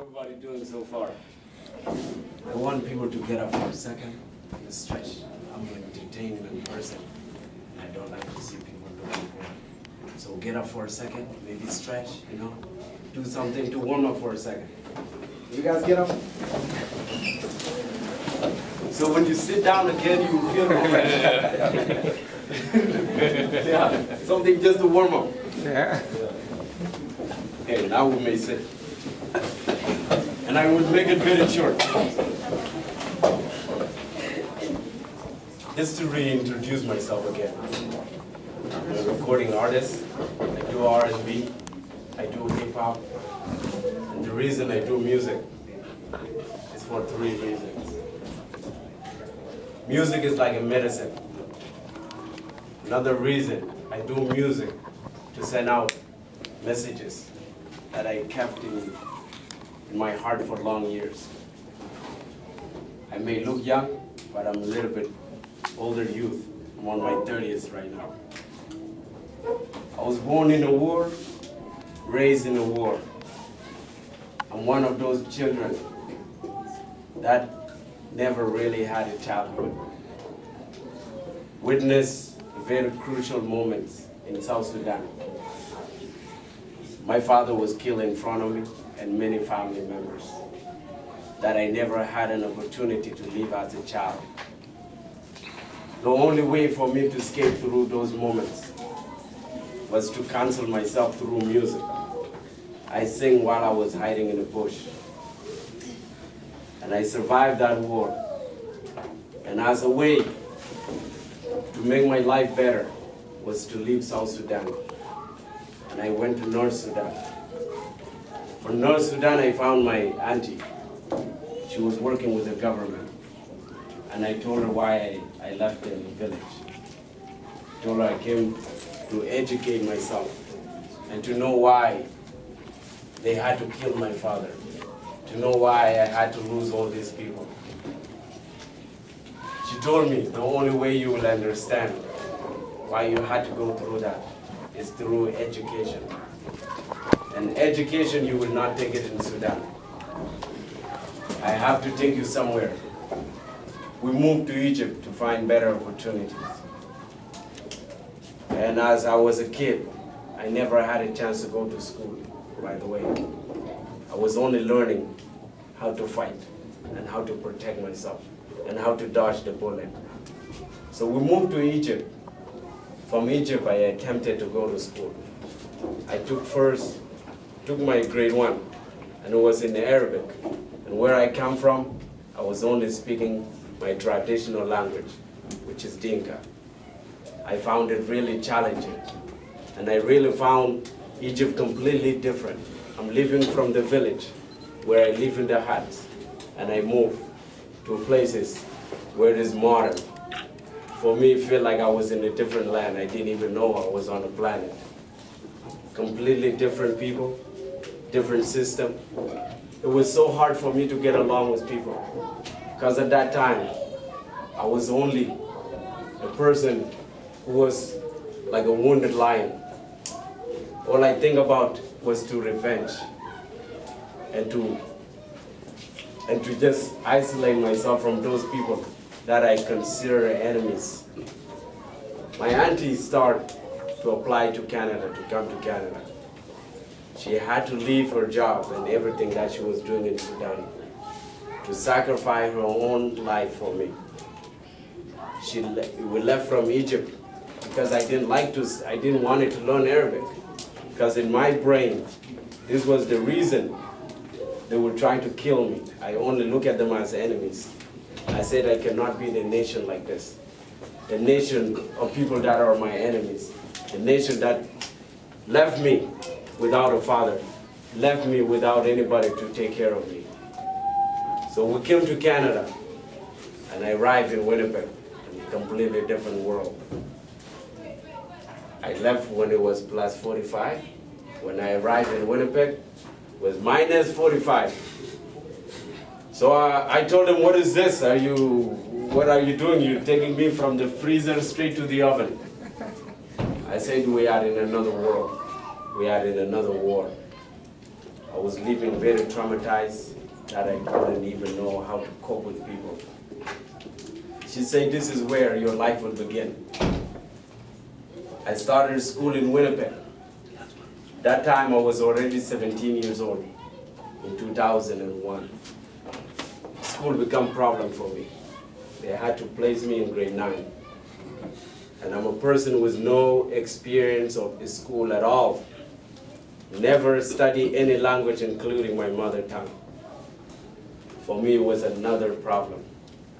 Everybody doing so far? I want people to get up for a second and stretch. I'm an entertainment person. I don't like to see people looking bored. So get up for a second, maybe stretch, you know, do something to warm up for a second. You guys get up? So when you sit down again, you feel refreshed. Yeah, something just to warm up. Yeah. Okay, now we may sit. And I will make it very short. Just to reintroduce myself again. I'm a recording artist. I do R&B. I do hip-hop. And the reason I do music is for 3 reasons. Music is like a medicine. Another reason I do music to send out messages that I kept in my heart for long years. I may look young, but I'm a little bit older youth. I'm on my 30s right now. I was born in a war, raised in a war. I'm one of those children that never really had a childhood. Witnessed very crucial moments in South Sudan. My father was killed in front of me and many family members that I never had an opportunity to live as a child. The only way for me to escape through those moments was to console myself through music. I sang while I was hiding in the bush. And I survived that war. And as a way to make my life better was to leave South Sudan. And I went to North Sudan. From North Sudan, I found my auntie. She was working with the government. And I told her why I left the village. I told her I came to educate myself and to know why they had to kill my father, to know why I had to lose all these people. She told me the only way you will understand why you had to go through that is through education. And education, you will not take it in Sudan. I have to take you somewhere. We moved to Egypt to find better opportunities. And as I was a kid, I never had a chance to go to school, by the way. I was only learning how to fight and how to protect myself and how to dodge the bullet. So we moved to Egypt. From Egypt, I attempted to go to school. I took my grade 1, and it was in Arabic. And where I come from, I was only speaking my traditional language, which is Dinka. I found it really challenging. And I really found Egypt completely different. I'm living from the village, where I live in the huts, and I moved to places where it is modern. For me, it felt like I was in a different land. I didn't even know I was on a planet. Completely different people, different system. It was so hard for me to get along with people. Because at that time, I was only a person who was like a wounded lion. All I think about was to revenge and to just isolate myself from those people that I consider enemies. My auntie started to apply to Canada, to come to Canada. She had to leave her job and everything that she was doing in Sudan to sacrifice her own life for me. We left from Egypt because I didn't want to learn Arabic. Because in my brain, this was the reason they were trying to kill me. I only look at them as enemies. I said I cannot be in a nation like this. The nation of people that are my enemies. The nation that left me without a father, left me without anybody to take care of me. So we came to Canada, and I arrived in Winnipeg, a completely different world. I left when it was plus 45. When I arrived in Winnipeg, it was minus 45. So I told him, what is this? What are you doing? You're taking me from the freezer straight to the oven. I said, we are in another world. We are in another war. I was living very traumatized that I couldn't even know how to cope with people. She said, this is where your life will begin. I started school in Winnipeg. That time I was already 17 years old, in 2001. School became a problem for me. They had to place me in grade 9. And I'm a person with no experience of school at all. Never studied any language, including my mother tongue. For me, it was another problem.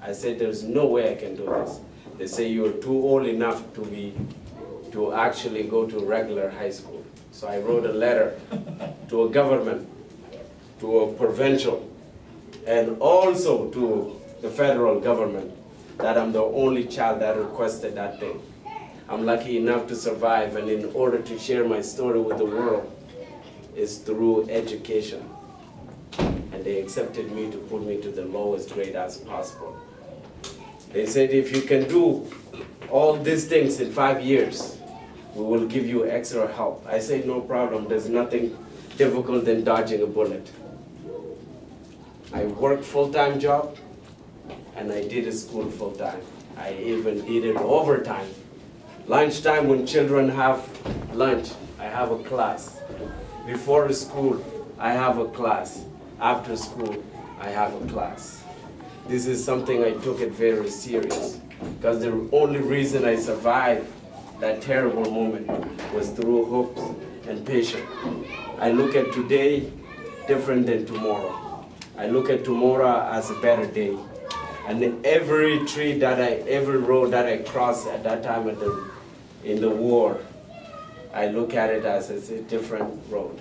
I said, there's no way I can do this. They say you're too old enough to actually go to regular high school. So I wrote a letter to a government, to a provincial, and also to the federal government that I'm the only child that requested that thing. I'm lucky enough to survive, and in order to share my story with the world is through education. And they accepted me to put me to the lowest grade as possible. They said, if you can do all these things in 5 years, we will give you extra help. I said, no problem, there's nothing difficult than dodging a bullet. I worked full-time job, and I did school full-time. I even did it overtime. Lunchtime, when children have lunch, I have a class. Before school, I have a class. After school, I have a class. This is something I took it very serious, because the only reason I survived that terrible moment was through hopes and patience. I look at today different than tomorrow. I look at tomorrow as a better day. And every tree that every road that I crossed at that time in the war, I look at it as a different road.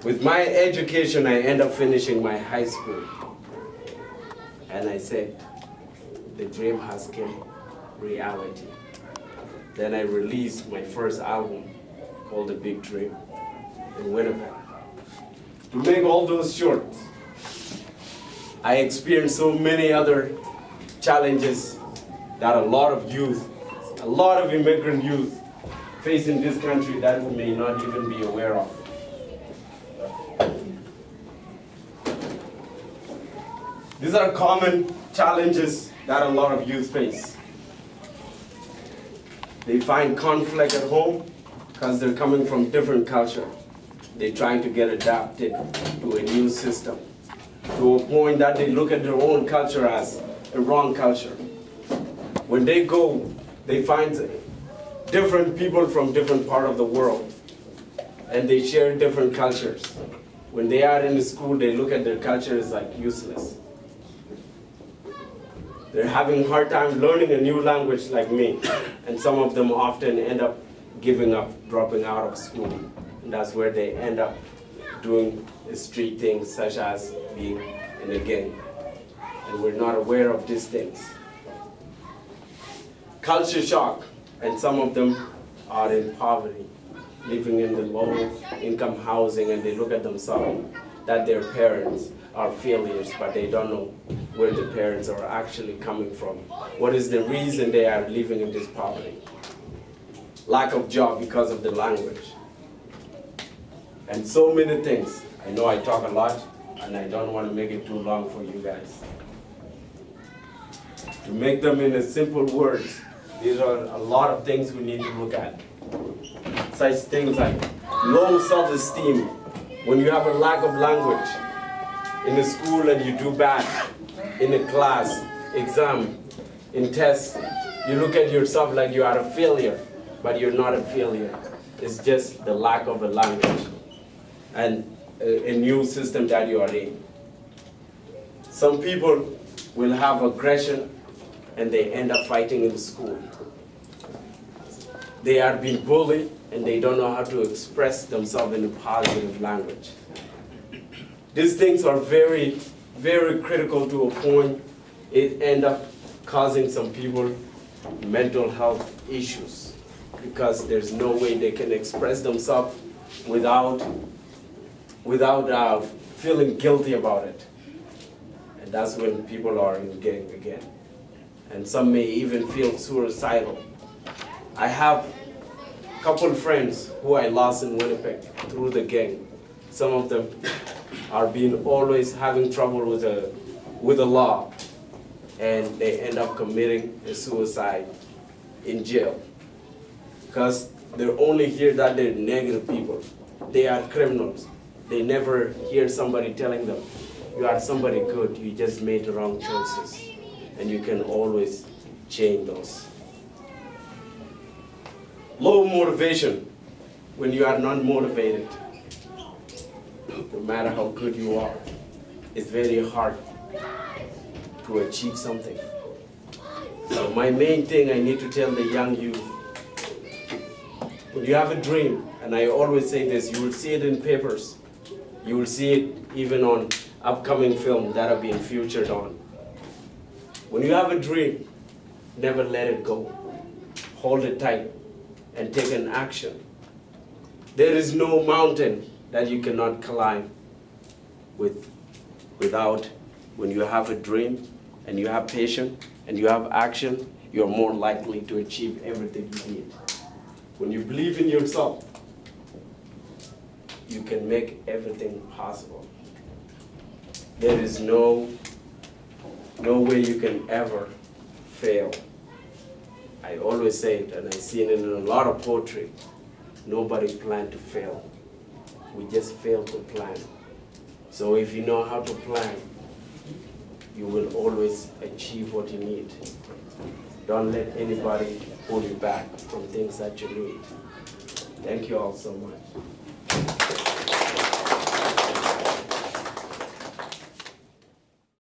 With my education, I end up finishing my high school. And I said, the dream has become reality. Then I released my first album called The Big Dream in Winnipeg. To make all those short, I experienced so many other challenges that a lot of youth, a lot of immigrant youth face in this country that we may not even be aware of. These are common challenges that a lot of youth face. They find conflict at home because they're coming from different culture. They're trying to get adapted to a new system, to a point that they look at their own culture as a wrong culture. When they go, they find different people from different part of the world, and they share different cultures. When they are in the school, they look at their culture as like useless. They're having a hard time learning a new language like me, and some of them often end up giving up, dropping out of school. And that's where they end up doing street things such as being in a gang. And we're not aware of these things. Culture shock, and some of them are in poverty, living in the low-income housing, and they look at themselves that their parents are failures, but they don't know where the parents are actually coming from. What is the reason they are living in this poverty? Lack of job because of the language. And so many things. I know I talk a lot, and I don't want to make it too long for you guys. To make them in a simple words, these are a lot of things we need to look at. Such things like low self-esteem. When you have a lack of language in the school and you do bad in a class, exam, in tests, you look at yourself like you are a failure, but you're not a failure. It's just the lack of a language and a new system that you are in. Some people will have aggression and they end up fighting in school. They are being bullied and they don't know how to express themselves in a positive language. These things are very, very critical to a point. It ends up causing some people mental health issues because there's no way they can express themselves without feeling guilty about it. And that's when people are in gang again. And some may even feel suicidal. I have a couple friends who I lost in Winnipeg through the gang. Some of them are being always having trouble with the law, and they end up committing a suicide in jail. Because they're only here that they're negative people. They are criminals. They never hear somebody telling them, you are somebody good, you just made the wrong choices. And you can always change those. Low motivation, when you are not motivated, no matter how good you are, it's very hard to achieve something. So my main thing I need to tell the young youth, when you have a dream, and I always say this, you will see it in papers, you will see it even on upcoming film that are being featured on. When you have a dream, never let it go. Hold it tight and take an action. There is no mountain that you cannot climb without. When you have a dream and you have patience and you have action, you're more likely to achieve everything you need. When you believe in yourself, you can make everything possible. There is no way you can ever fail. I always say it, and I see it in a lot of poetry. Nobody planned to fail. We just fail to plan. So if you know how to plan, you will always achieve what you need. Don't let anybody hold you back from things that you need. Thank you all so much.